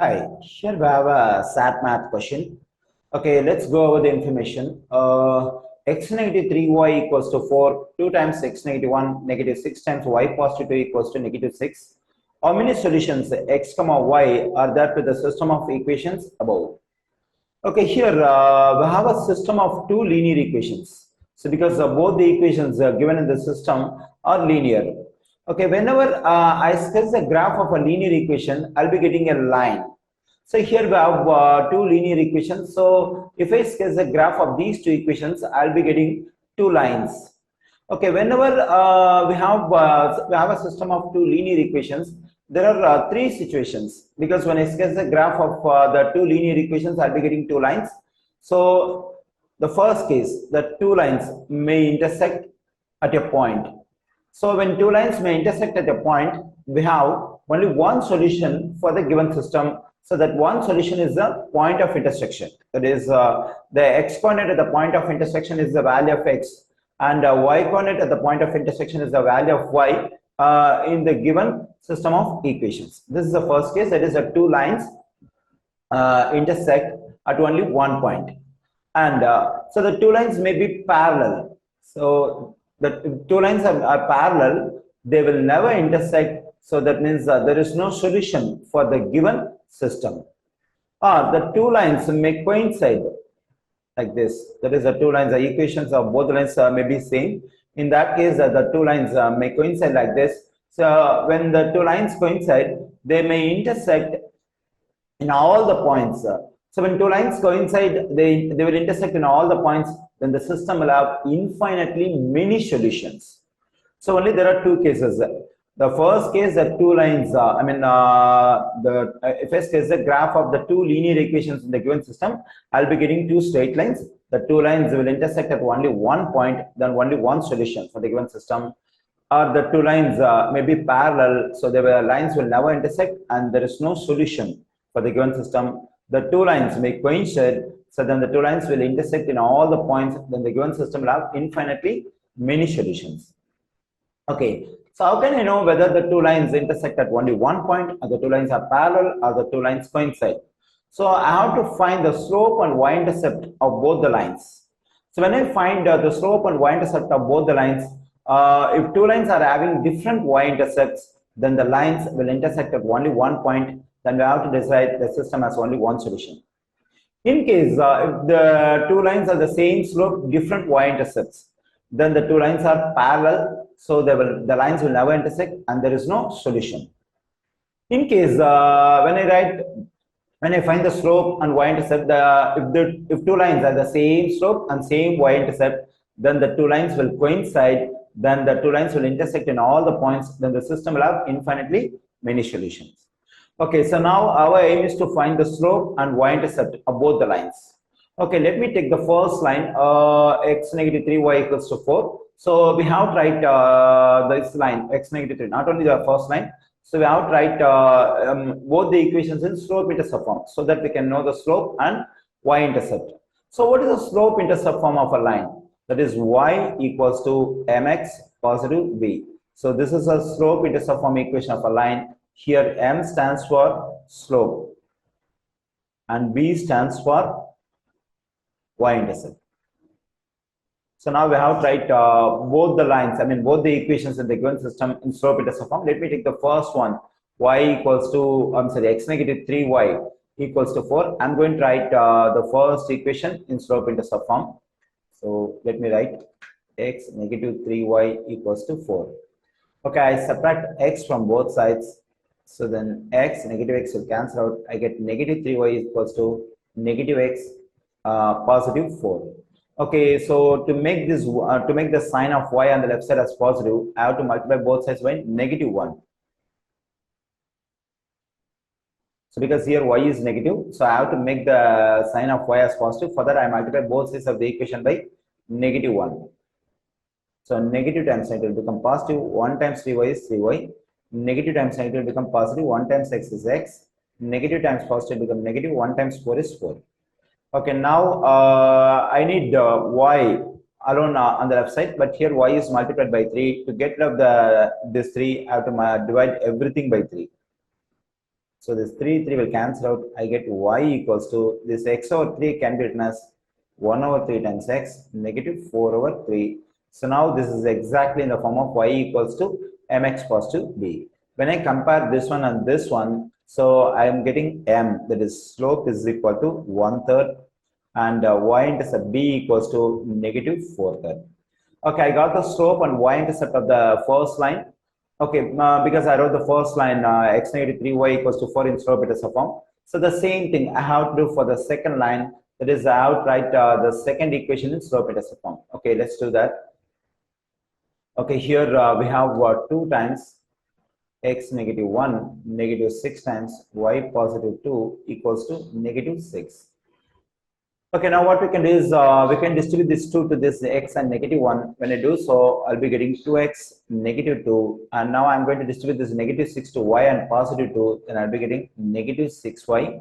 Hi, here we have a SAT math question. Okay, let's go over the information. X negative 3y equals to 4, 2 times x negative 1, negative 6 times y positive 2 equals to negative 6. How many solutions x comma y are there to the system of equations above? Okay, here we have a system of two linear equations. So because both the equations given in the system are linear. Okay, whenever I sketch the graph of a linear equation, I'll be getting a line. So here we have two linear equations. So if I sketch the graph of these two equations, I'll be getting two lines. Okay, whenever we have a system of two linear equations, there are three situations, because when I sketch the graph of the two linear equations, I'll be getting two lines. So the first case, the two lines may intersect at a point. So when two lines may intersect at a point, we have only one solution for the given system. So that one solution is the point of intersection. That is the x coordinate at the point of intersection is the value of x, and y coordinate at the point of intersection is the value of y in the given system of equations. This is the first case, that is the two lines intersect at only one point. And so the two lines may be parallel. So the two lines are parallel, they will never intersect. So that means there is no solution for the given system. Or the two lines may coincide like this. That is, the two lines, the equations of both lines may be same. In that case, the two lines may coincide like this. So when the two lines coincide, they may intersect in all the points. So when two lines coincide, they will intersect in all the points, then the system will have infinitely many solutions. So only there are two cases. The first case, the two lines, if I sketch the graph of the two linear equations in the given system, I'll be getting two straight lines. The two lines will intersect at only one point, then only one solution for the given system. Or the two lines may be parallel, so the lines will never intersect and there is no solution for the given system. The two lines may coincide, so then the two lines will intersect in all the points, then the given system will have infinitely many solutions. Okay, so how can I know whether the two lines intersect at only one point, or the two lines are parallel, or the two lines coincide? So I have to find the slope and y-intercept of both the lines. So when I find the slope and y-intercept of both the lines, if two lines are having different y-intercepts, then the lines will intersect at only one point. Then we have to decide the system has only one solution. In case if the two lines are the same slope, different y-intercepts, then the two lines are parallel, so the lines will never intersect and there is no solution. In case when I find the slope and y-intercept, if two lines are the same slope and same y-intercept, then the two lines will coincide, then the two lines will intersect in all the points, then the system will have infinitely many solutions. Okay, so now our aim is to find the slope and y-intercept of both the lines. Okay, let me take the first line, x negative 3y equals to 4. So we have to write this line, x negative 3, not only the first line. So we have to write both the equations in slope-intercept form, so that we can know the slope and y-intercept. So what is the slope-intercept form of a line? That is y equals to mx positive b. So this is a slope-intercept form equation of a line. Here m stands for slope and b stands for y-intercept. So now we have to write both the lines, both the equations in the given system in slope-intercept form. Let me take the first one, y equals to, x negative 3y equals to 4. I'm going to write the first equation in slope-intercept form. So let me write x negative 3y equals to 4. Okay, I subtract x from both sides. So then x, negative x will cancel out. I get negative 3y equals to negative x positive 4. Okay, so to make this to make the sign of y on the left side as positive, I have to multiply both sides by negative 1. So because here y is negative, so I have to make the sign of y as positive. For that, I multiply both sides of the equation by negative 1. So negative times negative will become positive. 1 times 3y is 3y. Negative times negative will become positive. 1 times x is x. Negative times positive will become negative. 1 times 4 is 4. Okay, now I need y alone on the left side, but here y is multiplied by 3. To get rid of this 3, I have to divide everything by 3. So this 3 will cancel out. I get y equals to this x over 3 can be written as 1 over 3 times x negative 4 over 3. So now this is exactly in the form of y equals to mx positive b. When I compare this one and this one, so I am getting m, that is slope is equal to 1/3, and y-intercept b equals to negative 4/3. Okay, I got the slope and y-intercept of the first line. Okay, because I wrote the first line x negative 3y equals to 4 in slope it is a form. So the same thing I have to do for the second line. That is, I have to write the second equation in slope it is a form. Okay, let's do that. Okay, here we have 2 times x negative 1 negative 6 times y positive 2 equals to negative 6. Okay, now what we can do is we can distribute this 2 to this x and negative 1. When I do so, I'll be getting 2x negative 2. And now I'm going to distribute this negative 6 to y and positive 2. Then I'll be getting negative 6y.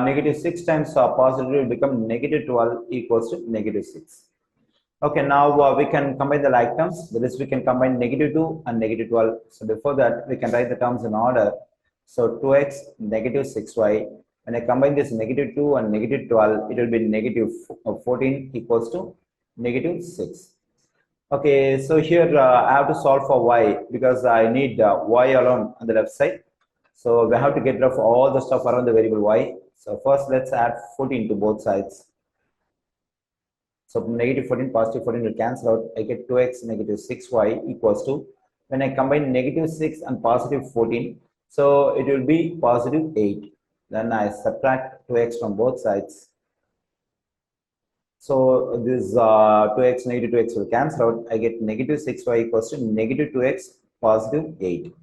Negative 6 times positive will become negative 12 equals to negative 6. Okay, now we can combine the like terms. That is, we can combine negative 2 and negative 12. So before that, we can write the terms in order. So 2x negative 6y. When I combine this negative 2 and negative 12, it will be negative 14 equals to negative 6. Okay, so here I have to solve for y because I need y alone on the left side. So we have to get rid of all the stuff around the variable y. So first let's add 14 to both sides. So negative 14, positive 14 will cancel out. I get 2x negative 6y equals to, when I combine negative 6 and positive 14, so it will be positive 8. Then I subtract 2x from both sides. So this 2x negative 2x will cancel out. I get negative 6y equals to negative 2x positive 8.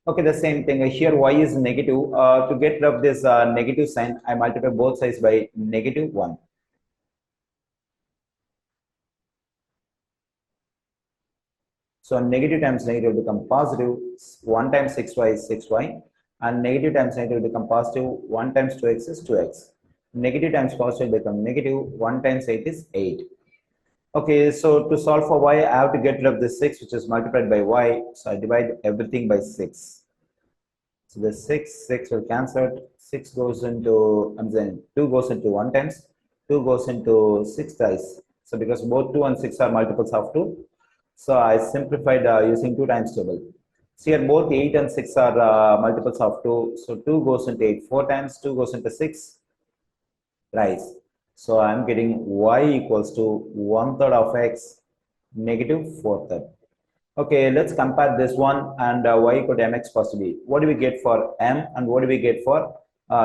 Okay, the same thing here. Y is negative. To get rid of this negative sign, I multiply both sides by negative 1. So negative times negative will become positive. 1 times 6y is 6y. And negative times negative will become positive. 1 times 2x is 2x. Negative times positive will become negative. 1 times 8 is 8. Okay, so to solve for y, I have to get rid of this 6, which is multiplied by y. So I divide everything by 6. So the 6 will cancel out. 6 goes into, I'm saying 2 goes into 1 times. 2 goes into 6 times. So because both 2 and 6 are multiples of 2. So I simplified using 2 times table. So here both 8 and 6 are multiples of 2. So 2 goes into 8 4 times, 2 goes into 6, rise. So I'm getting y equals to 1/3 of x negative 4/3. Okay, let's compare this one and y equal to mx plus b. What do we get for m and what do we get for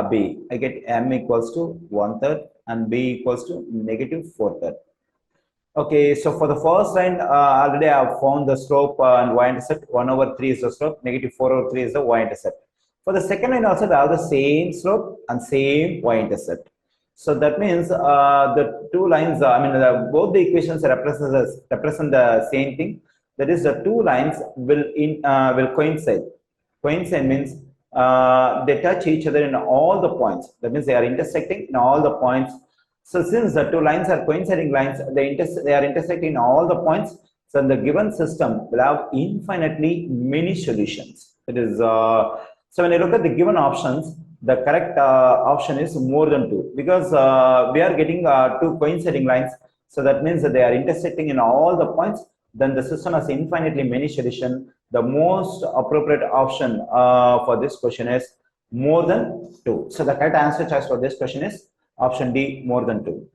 b? I get m equals to 1/3 and b equals to negative 4/3. Okay, so for the first line, already I have found the slope and y-intercept. 1 over 3 is the slope, negative 4 over 3 is the y-intercept. For the second line also, they have the same slope and same y-intercept. So that means the two lines, both the equations represent the same thing. That is, the two lines will coincide. Coincide means they touch each other in all the points. That means they are intersecting in all the points. So since the two lines are coinciding lines, they are intersecting in all the points. So the given system will have infinitely many solutions. It is so when you look at the given options, the correct option is more than 2 because we are getting two coinciding lines. So that means that they are intersecting in all the points. Then the system has infinitely many solutions. The most appropriate option for this question is more than 2. So the correct answer choice for this question is option D, more than 2.